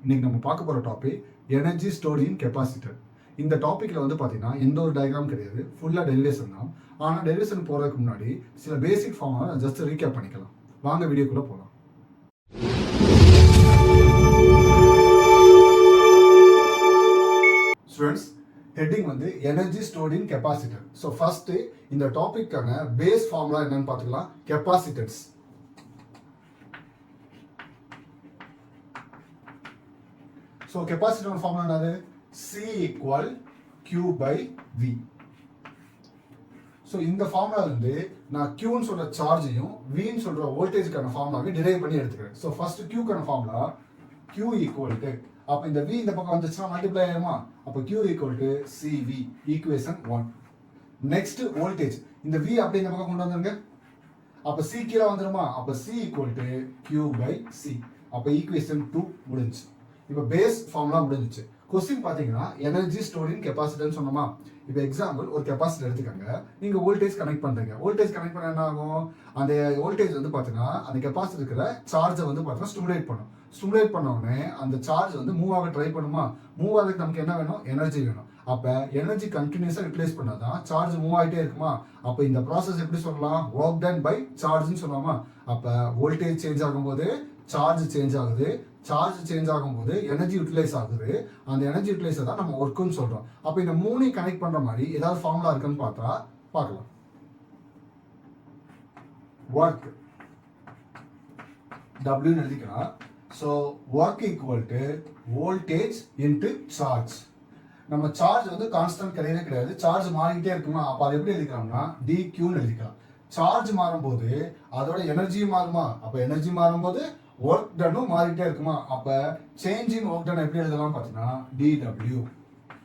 இன்னைக்கு நம்ம பார்க்க போகிற topic energy stored in capacitor. இந்த டாப்பிக்கில் வந்து பார்த்தீங்கன்னா எந்த ஒரு டயக்ராம் கிடையாது, ஃபுல்லாக டெரிவேஷன் தான். ஆனால் டெரிவேஷன் போகிறதுக்கு முன்னாடி சில பேசிக் ஃபார்முலா ஜஸ்ட் ரீகேப் பண்ணிக்கலாம். வாங்க வீடியோக்குள்ளே போகலாம். ஸ்டூடெண்ட்ஸ், ஹெட்டிங் வந்து energy stored in capacitor. So first இந்த டாபிக்கான பேஸ் ஃபார்முலா என்னன்னு பார்த்துக்கலாம். கெப்பாசிட்டன்ஸ். ஸோ கெப்பாசிட்டர் ஃபார்முலா என்னது? C equal Q by V. ஸோ இந்த ஃபார்முலா வந்து நான் Qன்னு சொல்ற சார்ஜையும் Vன்னு சொல்ற வோல்டேஜுக்கான ஃபார்முலாவை டிரைவ் பண்ணி எடுத்துக்கிறேன். ஸோ ஃபர்ஸ்ட் Qக்கான ஃபார்முலா Q ஈக்குவல் டு, அப்போ இந்த V இந்த பக்கம் வந்துச்சுன்னா மல்டிப்ளை ஆகுமா? அப்போ Q equal to CV, equation 1. Next voltage, இந்த V அப்படி இந்த பக்கம் கொண்டு வந்துருங்க. அப்போ C கீழே வந்துருமா? அப்போ C equal to Q by C. அப்போ ஈக்குவேஷன் 2 முடிஞ்சு. இப்போ பேஸ் ஃபார்முலா முடிஞ்சிச்சு. கொஸ்டின் பார்த்தீங்கன்னா எனர்ஜி ஸ்டோர்ட் இன் கெப்பாசிட்டர்னு சொன்னோமா? இப்போ எக்ஸாம்பிள் ஒரு கெப்பாசிட்டர் எடுத்துக்கோங்க. நீங்கள் வோல்டேஜ் கனெக்ட் பண்ணுறீங்க. வோல்டேஜ் கனெக்ட் பண்ண என்ன ஆகும்? அந்த வோல்டேஜ் வந்து பார்த்தீங்கன்னா அந்த கெப்பாசிட்டர் இருக்கிற சார்ஜை வந்து பார்த்தீங்கன்னா ஸ்டிமுலேட் பண்ணும். ஸ்டிமுலேட் பண்ண உடனே அந்த சார்ஜ் வந்து மூவ் ஆக ட்ரை பண்ணுமா? மூவ் ஆகிறதுக்கு நமக்கு என்ன வேணும்? எனர்ஜி வேணும். அப்போ எனர்ஜி கண்டினியூஸாக ரிப்ளேஸ் பண்ணாதான் சார்ஜ் மூவ் ஆகிட்டே இருக்குமா? அப்போ இந்த ப்ராசஸ் எப்படி சொல்லலாம்? ஒர்க் டன் பை சார்ஜ்னு சொல்லலாமா? அப்போ வோல்டேஜ் சேஞ்ச் ஆகும்போது சார்ஜ் சேஞ்ச் ஆகுது. சார்ஜ் சேஞ்ச் ஆகும்போது எனர்ஜி யூட்டிலைஸ் ஆகுது. அந்த எனர்ஜி யூட்டிலைஸ் தான் நம்ம ஒர்க்குன்னு சொல்றோம். அப்போ இந்த மூணையும் கனெக்ட் பண்ற மாதிரி ஏதாவது ஃபார்முலா இருக்குன்னு பார்த்தா பார்க்கலாம். ஒர்க் W எழுதிக்கலாம். So work equal to voltage into charge. நம்ம சார்ஜ் வந்து கான்ஸ்டன்ட் கிடையவே கிடையாது, சார்ஜ் மாறிக்கிட்டே இருக்குமா? அப்போ அது எப்படி எழுதிக்கலாம்னா DQன்னு எழுதிக்கலாம். சார்ஜ் மாறும்போது அதோட எனர்ஜியும் மாறுமா? அப்போ எனர்ஜி மாறும்போது ஒர்க் டன்னும் மாறிட்டே இருக்குமா? அப்போ சேஞ்ச் இன் ஒர்க் டன் எப்படி எழுதலாம் பார்த்தீங்கன்னா DW.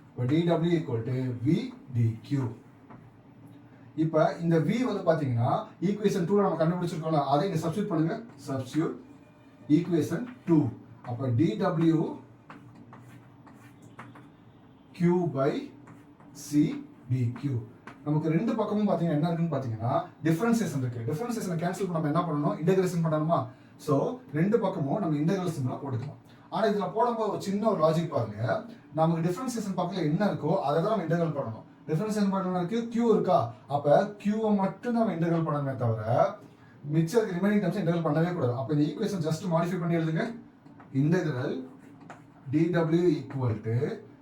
இப்போ DW equal to V DQ. இப்போ இந்த V வந்து பார்த்தீங்கன்னா ஈக்குவேஷன் 2 நம்ம கண்டுபிடிச்சிருக்கோம்ல, அதை இங்கே சப்ஸ்டியூட் பண்ணுங்க. Substitute equation 2. அப்போ DW Q by C DQ. நமக்கு ரெண்டு பக்கமும் பார்த்தீங்கன்னா என்ன இருக்குன்னு பார்த்தீங்கன்னா டிஃபரன்சியேஷன் இருக்கு. டிஃபரன்சியேஷனை கேன்சல் பண்ண நம்ம என்ன பண்ணணும்? இன்டகிரேஷன் பண்ணணுமா? ஸோ ரெண்டு பக்கமும் நம்ம இன்டகிரேஷன் போட்டுக்கலாம். ஆனால் இதில் போடும்போது ஒரு சின்ன ஒரு லாஜிக் பாருங்க. நமக்கு டிஃபரன்சியேஷன் பக்கத்தில் என்ன இருக்கோ அதை தான் நம்ம இன்டகிரல் பண்ணணும். டிஃபரன்சியேஷன் பண்ணணும் இருக்கு, Q இருக்கா? அப்போ Qவை மட்டும் நம்ம இன்டகிரல் பண்ணணுமே தவிர மிச்சம் ரிமைனிங் டேர்ம்ஸ் இன்டகிரல் பண்ணவே கூடாது. அப்போ இந்த ஈக்குவேஷன் ஜஸ்ட் மாடிஃபை பண்ணி எழுதுங்க. இன்டகிரல் DW ஈக்குவல் டு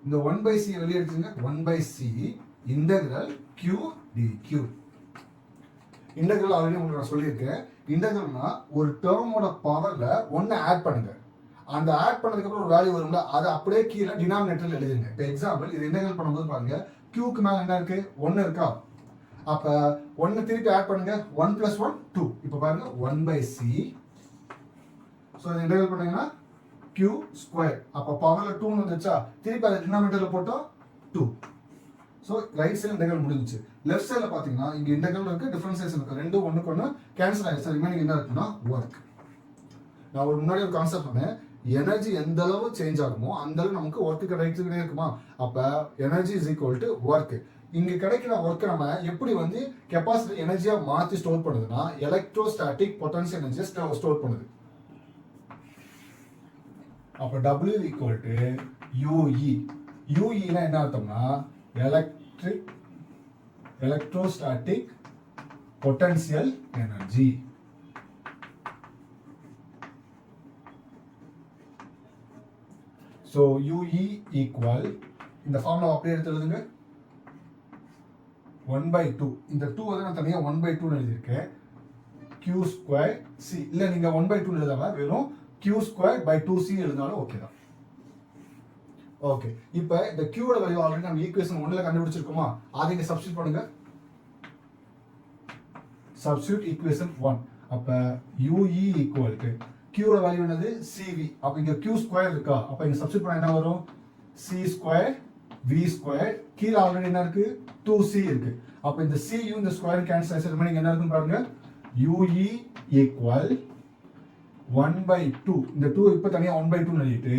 இந்த 1/c வெளியே எடுத்துங்க. 1/c integral Q DQ. Integral already உங்களுக்கு நான் சொல்லியிருக்கேன். இன்டகிரல்னா ஒரு டேர்மோட பவர்ல ஒன்னு ஆட் பண்ணுங்க. அந்த ஆட் பண்ணதுக்கு அப்புறம் ஒரு வேல்யூ வரும்ல, அதை அப்படியே கீழே டினாமினேட்டர்ல எழுதுங்க. இப்போ எக்ஸாம்பிள் இது இன்டகிரல் பண்ணும்போது பாருங்க, Qக்கு மேல என்ன இருக்கு? 1 இருக்கா? அப்ப 1 திருப்பி ஆட் பண்ணுங்க. 1 + 1 2. இப்போ பாருங்க 1/c. ஸோ இதை இன்டகிரல் பண்ணீங்கன்னா Q². அப்போ பவர்ல 2 வந்துச்சா? திருப்பி அதை டினாமினேட்டர்ல போட்டோம் 2. ஸோ ரைட் சைடு இன்டகிரல் முடிஞ்சிச்சு. லெஃப்ட் சைடில் பார்த்தீங்கன்னா இங்கே இன்டகிரல் இருக்கு, டிஃபரன்சியேஷன் இருக்கு. ரெண்டும் ஒன்றுக்கு ஒன்று கேன்சல் ஆயிடுச்சு. ரிமைனிங் என்ன இருக்குன்னா ஒர்க். நான் ஒரு முன்னாடி ஒரு கான்செப்ட் பண்ணேன். எனர்ஜி எந்த அளவு சேஞ்ச் ஆகுமோ அந்த அளவு நமக்கு ஒர்க்கு கிடைச்சிக்கிட்டே இருக்குமா? அப்போ energy is equal to work. இங்கே கிடைக்கிற ஒர்க்கை நம்ம எப்படி வந்து கெப்பாசிட்டி எனர்ஜியாக மாற்றி ஸ்டோர் பண்ணுதுன்னா எலக்ட்ரோஸ்டாட்டிக் பொட்டன்ஷியல் எனர்ஜியை ஸ்டோர் பண்ணுது. அப்போ W ஈக்குவல் டு UE. UEனா என்ன அர்த்தம்னா electrostatic potential energy. So UE equal, இந்த ஃபார்முலா அப்படியே எடுத்து எழுதுங்க. 1/2. இந்த 2 வந்து நான் தனியாக 1/2 எழுதியிருக்கேன். Q² C. இல்லை நீங்கள் 1/2 எழுதாம வெறும் Q²/2C எழுதினாலும் ஓகே தான். ஓகே, இப்போ இந்த Qவோட வேல்யூ ஆல்ரெடி நம்ம ஈக்குவேஷன் 1ல கண்டுபிடிச்சிருக்கோமா? அதை இங்க சப்ஸ்டிட்யூட் பண்ணுங்க. Substitute equation 1. அப்ப UE ஈக்குவல் டு Qவோட வேல்யூ என்னது? CV. அப்ப இங்க Q² இருக்கா? அப்ப இங்க சப்ஸ்டிட்யூட் பண்ணா என்ன வரும்? C² V². கீழ ஆல்ரெடி என்ன இருக்கு? 2C இருக்கு. அப்ப இந்த C இந்த ஸ்கொயர் கேன்சல் ஆயிடுச்சு. ரிமைனிங் என்ன இருக்குன்னு பாருங்க. UE equal 1/2. இந்த 2 இப்போ தனியாக 1/2 எழுதிட்டு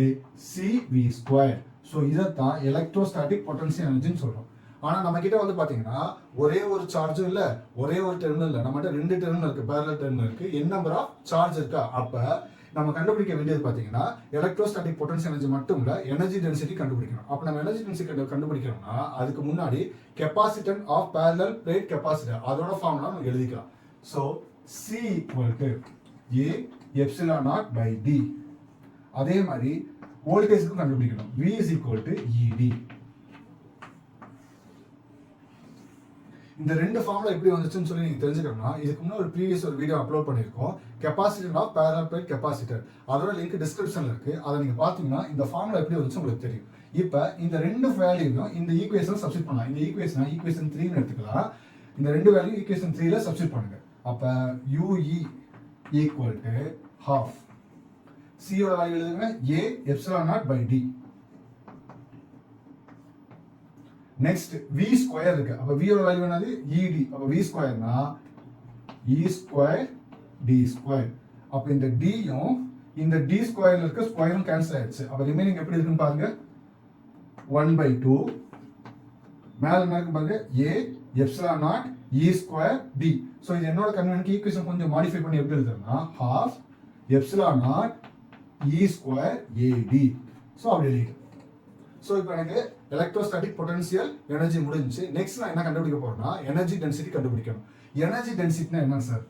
CV². ஸோ இதைத்தான் எலக்ட்ரோஸ்டாட்டிக் பொட்டன்ஷியல் எனர்ஜின்னு சொல்கிறோம். ஆனால் நம்ம கிட்ட வந்து பார்த்தீங்கன்னா ஒரே ஒரு சார்ஜும் இல்லை, ஒரே ஒரு டெர்மினல் இல்லை, நம்மகிட்ட 2 டெர்மினல் இருக்குது, பேரலல் டெர்மினல் இருக்குது. என் நம்பர் ஆஃப் சார்ஜ் இருக்கா? அப்போ நம்ம கண்டுபிடிக்க வேண்டியது பார்த்தீங்கன்னா எலக்ட்ரோஸ்டாட்டிக் பொட்டன்ஷியல் எனர்ஜி மட்டும் இல்லை எனர்ஜி டென்சிட்டி கண்டுபிடிக்கணும். அப்போ நம்ம எனர்ஜி டென்சிட்டி கண்டுபிடிக்கணும்னா அதுக்கு முன்னாடி capacitance of parallel plate capacitor அதோட ஃபார்முலா நம்ம எழுதிக்கலாம். So C equal to A epsilon nought by D. அதே மாதிரி வோல்டேஜ்க்கும் கண்டுபிடிக்கணும். V is equal to ED. இந்த ரெண்டு ஃபார்முலா எப்படி வந்துச்சுன்னு சொல்லி நீங்க தெரிஞ்சுக்கணும்னா இதுக்கு முன்னாடி ஒரு ப்ரீவியஸ் ஒரு வீடியோ அப்லோட் பண்ணியிருக்கோம். Capacitor of parallel plate capacitor அதோட லிங்க் டிஸ்கிரிப்ஷன்ல இருக்கு. அதை நீங்க பாத்தீங்கன்னா இந்த ஃபார்முலா எப்படி வந்துச்சு உங்களுக்கு தெரியும். இப்போ இந்த ரெண்டு வேல்யூவும் இந்த ஈக்குவேஷன் சப்ஸ்டிட் பண்ணலாம். இந்த ஈக்குவேஷன் 3 ன்னு எடுத்துக்கலாம். இந்த ரெண்டு வேல்யூ ஈக்குவேஷன் 3 ல சப்ஸ்டிட் பண்ணுங்க. அப்ப UE equal to half C ஓட வேல்யூ எழுதுங்க A epsilon nought by D. Next V square இருக்கு. அப்ப V ஓட வேல்யூ என்னது ED. அப்ப V ஸ்கொயர்னா E ஸ்கொயர் D ஸ்கொயர். அப்ப இந்த D யும் இந்த D ஸ்கொயர்ல இருக்க ஸ்கொயரும் கேன்சல் ஆயிடுச்சு. அப்ப ரிமைனிங் எப்படி இருக்குன்னு பாருங்க 1/2 மேல என்ன இருக்கு பாருங்க A epsilon naught E square D. So இது என்னோட கன்வென்ஷனுக்கு ஈக்குவேஷன் கொஞ்சம் மாடிஃபை பண்ணி எப்படி எழுதுறேன்னா half epsilon naught E square AD. So அப்படி எழுதிட்டேன். சோ இப்போ எனக்கு எலக்ட்ரோஸ்டாட்டிக் பொட்டன்ஷியல் எனர்ஜி முடிஞ்சிச்சு. நெக்ஸ்ட் நான் என்ன கண்டுபிடிக்க போறேன்னா எனர்ஜி டென்சிட்டி கண்டுபிடிக்கணும். எனர்ஜி டென்சிட்டினா என்ன சார்?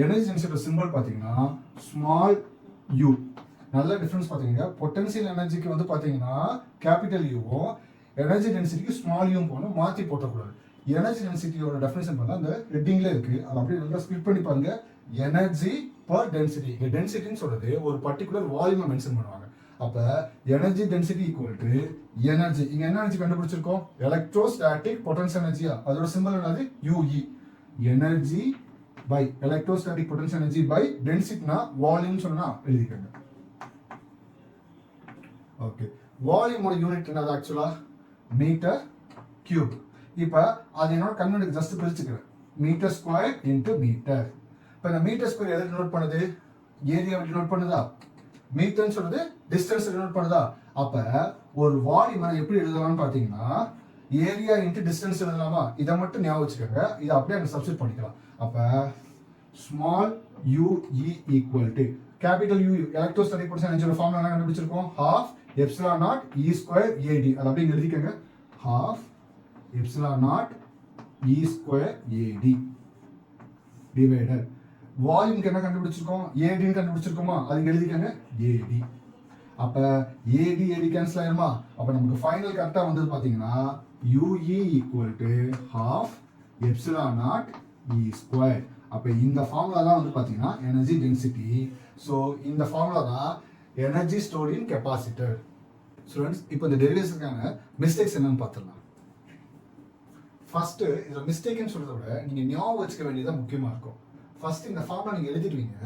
எனர்ஜி டென்சிட்டி சிம்பிள் பாத்தீங்கன்னா ஸ்மால் u. நல்ல டிஃபரன்ஸ் பாத்தீங்கன்னா பொட்டன்ஷியல் எனர்ஜிக்கு வந்து பாத்தீங்கன்னா கேபிட்டல் யூவும் எனர்ஜி டென்சிட்டிக்கு ஸ்மால் யூவும் போகணும், மாத்தி போட்டக்கூடாது. எனர்ஜி டென்சிட்டியோட டெஃபினிஷன் பார்த்தா அந்த ஹெட்டிங்ல இருக்கு. அதை அப்படியே நல்லா ஸ்பிளிட் பண்ணி பாருங்க. Energy per density. இங்க டென்சிட்டின்னு சொல்றது ஒரு பர்டிகுலர் வால்யூமை மென்ஷன் பண்ணுவாங்க. அப்ப energy density equal to energy. இங்க என்ன எனர்ஜி கண்டுபிடிச்சிருக்கோம்? எலக்ட்ரோஸ்டாட்டிக் பொட்டன்ஷியல் எனர்ஜியா அதோட சிம்பல் என்னது UE. Energy by electrostatic potential energy by டென்சிட்டினா வால்யூம் சொன்னா எழுதிக்கங்க. ஓகே, வால்யூமோட யூனிட் என்னது ஆக்சுவலா மீட்டர் கியூப். இப்போ அது என்னோட கன்வென்ஷனுக்கு ஜஸ்ட் பிரிச்சுக்கிறேன். Metre square into metre. இப்போ இந்த மீட்டர் ஸ்கொயர் எதை டினோட் பண்ணுது? ஏரியாவை டினோட் பண்ணுதா? மீட்டர்னு சொல்றது டிஸ்டன்ஸ் டினோட் பண்ணுதா? அப்ப ஒரு வால்யூமை எப்படி எழுதலாம்னு பாத்தீங்கன்னா ஏரியா இன்டு டிஸ்டன்ஸ் எழுதலாமா? இதை மட்டும் ஞாபகம் வச்சுக்கோங்க. இதை அப்படியே அங்க சப்ஸ்டிட் பண்ணிக்கலாம். அப்ப small UE equal to capital U electrostatic potential எனர்ஜியோட ஃபார்முலா என்ன கண்டுபிடிச்சிருக்கோம்? half epsilon naught E square AD. அதை அப்படியே எழுதிக்கங்க. half epsilon naught E square AD divided வால்யூம்க்கு என்ன கண்டுபிடிச்சிருக்கோம்? AD ன்னு கண்டுபிடிச்சிருக்கோமா? அது எழுதிக்கங்க AD. அப்ப AD கேன்சல் ஆயிருமா? அப்ப நமக்கு ஃபைனல் கரெக்டா வந்தது பாத்தீங்கன்னா UE equal to half epsilon naught E square. அப்ப இந்த ஃபார்முலா தான் வந்து பாத்தீங்கன்னா எனர்ஜி டென்சிட்டி. சோ இந்த ஃபார்முலா தான் energy stored in capacitor. Students இப்போ இந்த டெரிவேஷனுக்கான மிஸ்டேக்ஸ் என்னன்னு பார்த்துடலாம். ஃபர்ஸ்ட் இதுல மிஸ்டேக்னு சொல்றதை விட நீங்க ஞாபகம் வச்சுக்க வேண்டியது முக்கியமா இருக்கும். ஃபர்ஸ்ட் இந்த ஃபார்முலா நீங்க எழுதிடுவீங்க.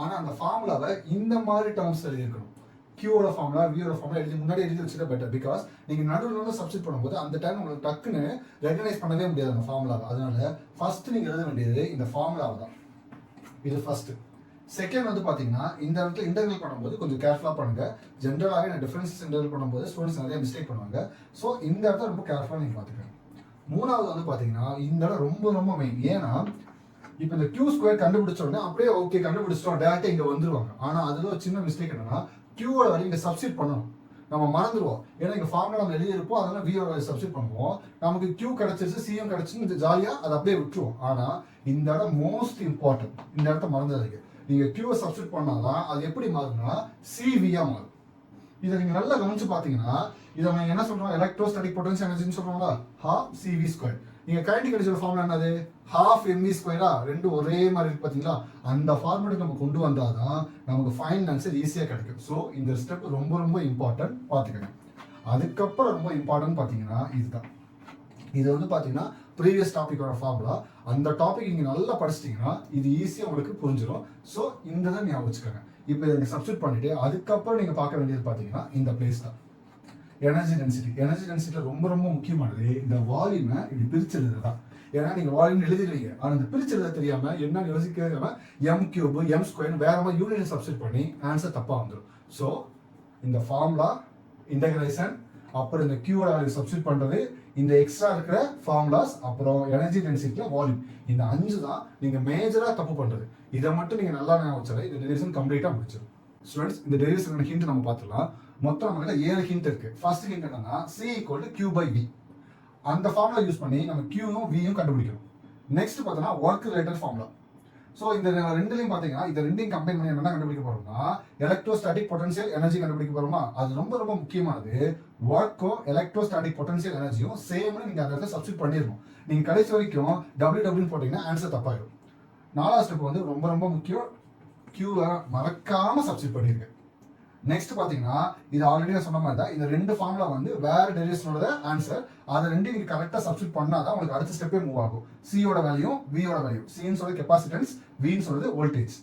ஆனா அந்த ஃபார்முலாவை இந்த மாதிரி டேர்ம்ஸ் எழுதிருக்கணும். கியூவோட ஃபார்முலா வியோட ஃபார்முலா எழுதி முன்னாடி எழுதி வச்சுட்டா பெட்டர். பிகாஸ் நீங்க நடுவில் சப்ஸ்டிட் பண்ணும்போது அந்த டைம் உங்களுக்கு டக்குன்னு ரெகனைஸ் பண்ணவே முடியாது அந்த ஃபார்முலாவை. அதனால ஃபர்ஸ்ட் நீங்க எழுத வேண்டியது இந்த ஃபார்முலாவை தான். இது ஃபர்ஸ்ட். செகண்ட் வந்து பாத்தீங்கன்னா இந்த இடத்துல இன்டெகிரல் பண்ணும்போது கொஞ்சம் கேர்ஃபுல்லா பண்ணுங்க. ஜென்ரலாகவே நான் டிஃபரன்சஸ் இன்டெகிரல் பண்ணும்போது ஸ்டூடெண்ட்ஸ் நிறைய மிஸ்டேக் பண்ணுவாங்க. ஸோ இந்த இடத்துல ரொம்ப கேர்ஃபுல்லா நீங்க பாத்துக்கோங்க. மூணாவது வந்து பாத்தீங்கன்னா இந்த இடம் ரொம்ப ரொம்ப மெயின். ஏன்னா இப்போ இந்த Q ஸ்கொயர் கண்டுபிடிச்ச உடனே அப்படியே ஓகே கண்டுபிடிச்சிட்டோம் டேரக்டா இங்க வந்துருவாங்க. ஆனா அதுல ஒரு சின்ன மிஸ்டேக் என்னன்னா Qவோட வேல்யூ இங்க சப்ஸ்டிட் பண்ணணும். நம்ம மறந்துடுவோம். ஏன்னா இங்க ஃபார்முலா நம்ம எழுதியிருப்போம். அதனால வியோட வேல்யூ சப்ஸ்டிட் பண்ணுவோம். நமக்கு Q கிடைச்சிருச்சு, சியும் கிடைச்சிருந்து ஜாலியா அதை அப்படியே விட்டுருவோம். ஆனா இந்த இடம் மோஸ்ட் இம்பார்ட்டன்ட். இந்த இடத்த மறந்துடாதீங்க. நீங்க Qவை சப்ஸ்டிட் பண்ணாதான் அது எப்படி மாறும்னா CV-யா மாறும். இதை நீங்க நல்லா கவனிச்சு பாத்தீங்கன்னா இதை நம்ம என்ன சொல்றோம்? எலக்ட்ரோஸ்டாட்டிக் பொட்டன்ஷியல் எனர்ஜின்னு சொல்றோம்ல, half CV ஸ்கொயர். நீங்க கைனடிக் எனர்ஜியோட ஃபார்முலா என்னது? half mv ஸ்கொயரா? ரெண்டும் ஒரே மாதிரி இருக்கு பாத்தீங்களா? அந்த ஃபார்முலாக்கு நம்ம கொண்டு வந்தாதான் நமக்கு ஃபைனல் ஆன்சர் ஈஸியா கிடைக்கும். ஸோ இந்த ஸ்டெப் ரொம்ப ரொம்ப இம்பார்ட்டன்ட் பாத்துக்கங்க. அதுக்கப்புறம் ரொம்ப இம்பார்ட்டன்ட் பாத்தீங்கன்னா இதுதான். இது வந்து பாத்தீங்கன்னா ப்ரீவியஸ் டாபிக்கோட ஃபார்முலா. அந்த டாபிக் நீங்க நல்லா படிச்சிட்டீங்கன்னா இது ஈஸியா உங்களுக்கு புரிஞ்சிடும். ஸோ இந்த தான் ஞாபகம் வச்சுக்கோங்க. இப்போ இதை சப்ஸ்டிட் பண்ணிட்டு அதுக்கப்புறம் நீங்க பார்க்க வேண்டியது பாத்தீங்கன்னா இந்த பிளேஸ் தான் எனர்ஜி டென்சிட்டி. எனர்ஜி டென்சிட்டில ரொம்ப ரொம்ப முக்கியமானது இந்த வால்யூமை இப்படி பிரிச்செழுது தான். ஏன்னா நீங்க வால்யூம் எழுதிடுவீங்க. ஆனா இந்த பிரிச்செழுத தெரியாம என்ன யோசிக்காம எம் கியூப் எம் ஸ்கொயர் வேற மாதிரி யூனிட் சப்ஸ்டிட் பண்ணி ஆன்சர் தப்பா வந்துடும். ஸோ இந்த ஃபார்முலா இன்டகிரேஷன் அப்புறம் இந்த Q வேல்யூ சப்ஸ்டிட் பண்றது, இந்த எக்ஸ்ட்ரா இருக்கிற ஃபார்முலாஸ், அப்புறம் எனர்ஜி டென்சிட்டில வால்யூம். இந்த 5 தான் நீங்க மேஜரா தப்பு பண்றது. இதை மட்டும் நீங்க நல்லா ஞாபகம் வச்சாலே இந்த டெரிவேஷன் கம்ப்ளீட்டா முடிச்சிடும். ஸ்டூடெண்ட்ஸ், இந்த டெரிவேஷனுக்கான ஹிண்ட் நம்ம பார்த்துடலாம். மொத்தம் நம்ம கிட்ட 7 ஹிண்ட் இருக்கு. ஃபர்ஸ்ட் ஹிண்ட் என்னன்னா C = Q/V. அந்த ஃபார்முலா யூஸ் பண்ணி நம்ம Qயும் Vயும் கண்டுபிடிக்கணும். நெக்ஸ்ட் பார்த்தோம்னா ஒர்க் ரிலேட்டட் ஃபார்முலா. ஸோ இந்த ரெண்டுலையும் பார்த்தீங்கன்னா இந்த ரெண்டையும் கம்பைன் பண்ணி என்ன கண்டுபிடிக்க போறோம்னா எலக்ட்ரோஸ்டாட்டிக் பொட்டன்ஷியல் எனர்ஜி கண்டுபிடிக்க போறோமா. அது ரொம்ப ரொம்ப முக்கியமானது. ஒர்க்கும் எலக்ட்ரோஸ்டாட்டிக் பொட்டன்ஷியல் எனர்ஜியும் சேம்னு நீங்க அந்த இடத்துல சப்ஸ்டிட் பண்ணிடணும். நீங்க கடைசி வரைக்கும் WW போட்டீங்கன்னா ஆன்சர் தப்பாயிடும். 4வது ஸ்டெப் வந்து ரொம்ப ரொம்ப முக்கியம். Qவை மறக்காம சப்ஸ்டிட் பண்ணிருங்க. நெக்ஸ்ட் பாத்தீங்கன்னா இது ஆல்ரெடி நான் சொன்ன மாதிரி தான் இந்த ரெண்டு ஃபார்முலா வந்து வேற டெரிவேஷனோட ஆன்சர். அதை ரெண்டையும் நீங்க கரெக்டா சப்ஸ்டிட் பண்ணாதான் உங்களுக்கு அடுத்த ஸ்டெப்பே மூவ் ஆகும். சியோட வேல்யூ வியோட வேல்யூ. சின்னு சொல்றது கெபாசிட்டன்ஸ், வின்னு சொல்றது வோல்டேஜ்.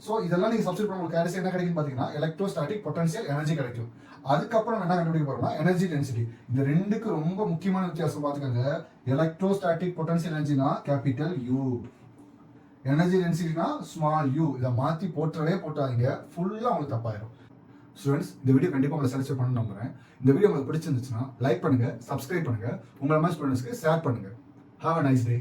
ஸோ இதெல்லாம் நீங்க சப்ஸ்டிட் பண்ண உங்களுக்கு கடைசி என்ன கிடைக்கும் பாத்தீங்கன்னா எலக்ட்ரோஸ்டாட்டிக் பொட்டன்ஷியல் எனர்ஜி கிடைக்கும். அதுக்கப்புறம் என்ன கண்டுபிடிக்க போறோம்னா எனர்ஜி டென்சிட்டி. இந்த ரெண்டுக்கு ரொம்ப முக்கியமான வித்தியாசம் பாத்துக்கோங்க. எலக்ட்ரோஸ்டாட்டிக் பொட்டன்ஷியல் எனர்ஜினா கேபிட்டல் U, எனர்ஜி டென்சிட்டினா ஸ்மால் u. இதை மாத்தி போட்டாதீங்க, ஃபுல்லா உங்களுக்கு தப்பாயிரும். ஸ்டூடெண்ட்ஸ், இந்த வீடியோ கண்டிப்பாக உங்களை சாட்டிஸ்ஃபை பண்ண நம்புறேன். இந்த வீடியோ உங்களுக்கு பிடிச்சிருந்துச்சுன்னா லைக் பண்ணுங்க, சப்ஸ்கிரைப் பண்ணுங்க, உங்களை மாதிரி ஸ்டூடெண்ட்ஸ்க்கு ஷேர் பண்ணுங்க. Have a nice day.